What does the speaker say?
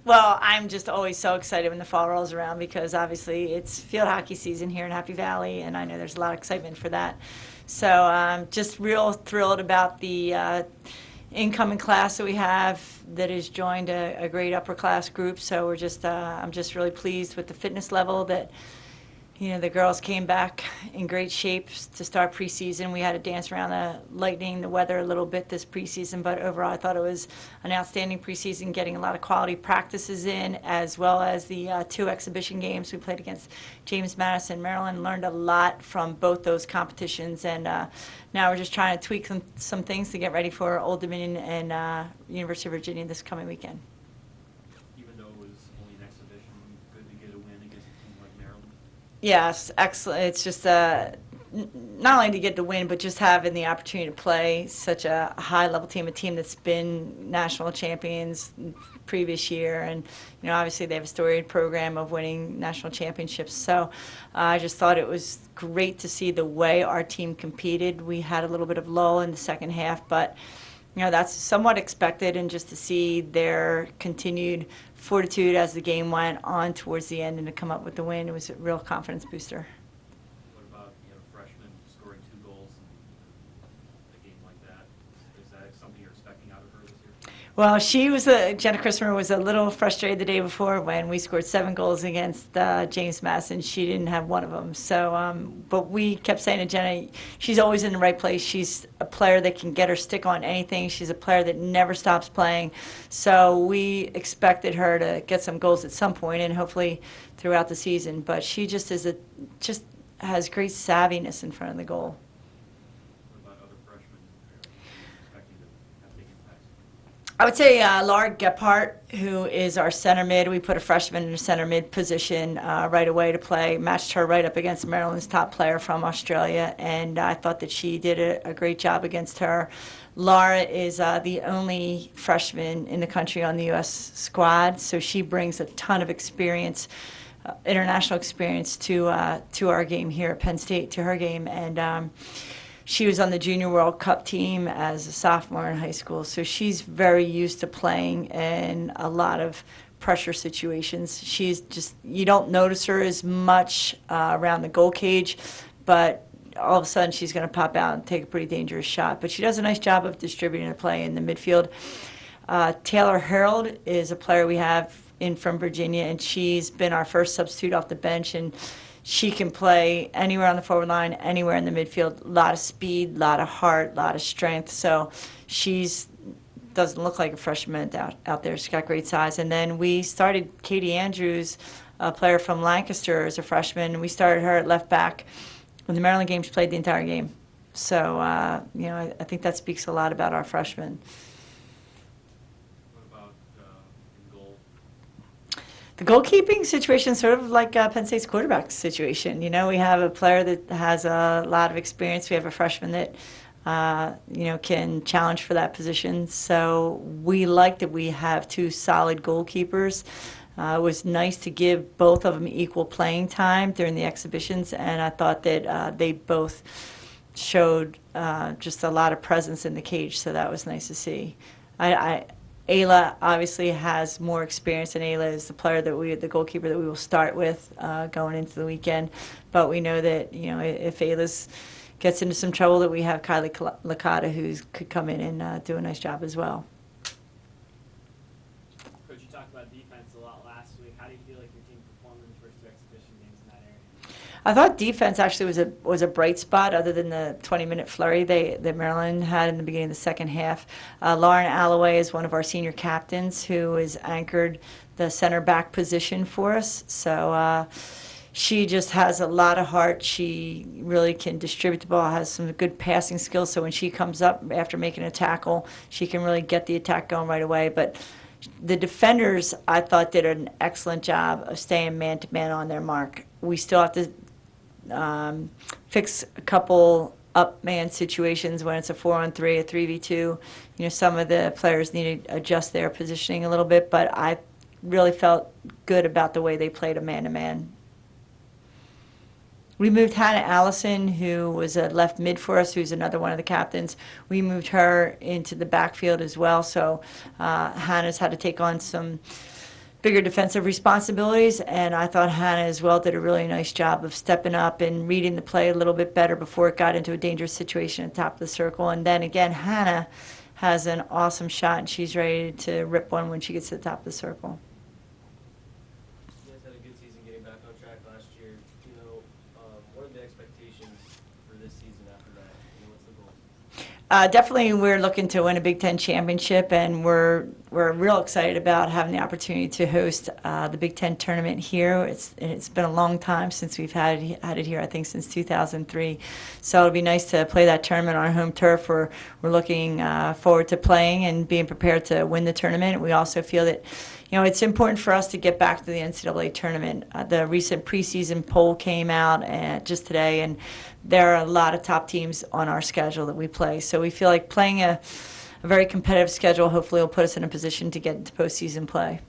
Well, I'm just always so excited when the fall rolls around because obviously it's field hockey season here in Happy Valley, and I know there's a lot of excitement for that. So just real thrilled about the incoming class that we have that has joined a great upper class group. So I'm just really pleased with the fitness level that the girls came back in great shape to start preseason. We had to dance around the lightning, the weather a little bit this preseason, but overall I thought it was an outstanding preseason, getting a lot of quality practices in, as well as the 2 exhibition games we played against James Madison, Maryland. Learned a lot from both those competitions, and now we're just trying to tweak some things to get ready for Old Dominion and University of Virginia this coming weekend. Yes, excellent. It's just not only to get the win, but just having the opportunity to play such a high-level team, a team that's been national champions previous year, and obviously they have a storied program of winning national championships. So I just thought it was great to see the way our team competed. We had a little bit of lull in the second half, but that's somewhat expected, and just to see their continued fortitude as the game went on towards the end and to come up with the win, it was a real confidence booster. What about freshmen scoring 2 goals in a game like that? Is that something you're expecting out of her this year? Well, Jenna Christopher was a little frustrated the day before when we scored 7 goals against James Madison. She didn't have one of them. So, but we kept saying to Jenna, she's always in the right place. She's a player that can get her stick on anything. She's a player that never stops playing. So we expected her to get some goals at some point, and hopefully throughout the season. But she just has great savviness in front of the goal. I would say Laura Gephardt, who is our center mid. We put a freshman in the center mid position right away to play, matched her right up against Maryland's top player from Australia, and I thought that she did a great job against her. Laura is the only freshman in the country on the U.S. squad, so she brings a ton of experience, international experience to our game here at Penn State, to her game, and she was on the Junior World Cup team as a sophomore in high school, so she's very used to playing in a lot of pressure situations. She's just, you don't notice her as much around the goal cage, but all of a sudden she's going to pop out and take a pretty dangerous shot. But she does a nice job of distributing the play in the midfield. Taylor Harold is a player we have in from Virginia, and she's been our first substitute off the bench, and she can play anywhere on the forward line, anywhere in the midfield. A lot of speed, a lot of heart, a lot of strength. So doesn't look like a freshman out there. She's got great size. And then we started Katie Andrews, a player from Lancaster, as a freshman. We started her at left back. When the Maryland game, she played the entire game. So, I think that speaks a lot about our freshmen. The goalkeeping situation is sort of like Penn State's quarterback situation. We have a player that has a lot of experience. We have a freshman that, can challenge for that position. So we like that we have 2 solid goalkeepers. It was nice to give both of them equal playing time during the exhibitions, and I thought that they both showed just a lot of presence in the cage, so that was nice to see. Ayla obviously has more experience, and Ayla is the goalkeeper that we will start with going into the weekend. But we know that if Ayla gets into some trouble, that we have Kylie Licata, who could come in and do a nice job as well. Coach, you talked about defense a lot last week. How do you feel like your team performed in the first 2 exhibition games in that area? I thought defense actually was a bright spot, other than the 20-minute flurry that Maryland had in the beginning of the second half. Lauren Allouez is one of our senior captains, who has anchored the center back position for us. So she just has a lot of heart. She really can distribute the ball, has some good passing skills. So when she comes up after making a tackle, she can really get the attack going right away. But the defenders, I thought, did an excellent job of staying man-to-man on their mark. We still have to fix a couple up-man situations when it's a 4-on-3, a 3v2. Some of the players need to adjust their positioning a little bit, but I really felt good about the way they played a man-to-man. We moved Hannah Allison, who was a left mid for us, who's another one of the captains. We moved her into the backfield as well, so Hannah's had to take on some bigger defensive responsibilities, and I thought Hannah as well did a really nice job of stepping up and reading the play a little bit better before it got into a dangerous situation at the top of the circle. And then again, Hannah has an awesome shot, and she's ready to rip one when she gets to the top of the circle. You guys had a good season getting back on track last year. What are the expectations for this season after that? What's the goal? Definitely, we're looking to win a Big Ten championship, and we're real excited about having the opportunity to host the Big Ten tournament here. It's been a long time since we've had it here. I think since 2003. So it'll be nice to play that tournament on our home turf. We're looking forward to playing and being prepared to win the tournament. We also feel that it's important for us to get back to the NCAA tournament. The recent preseason poll came out just today, and there are a lot of top teams on our schedule that we play. So we feel like playing a very competitive schedule hopefully will put us in a position to get into postseason play.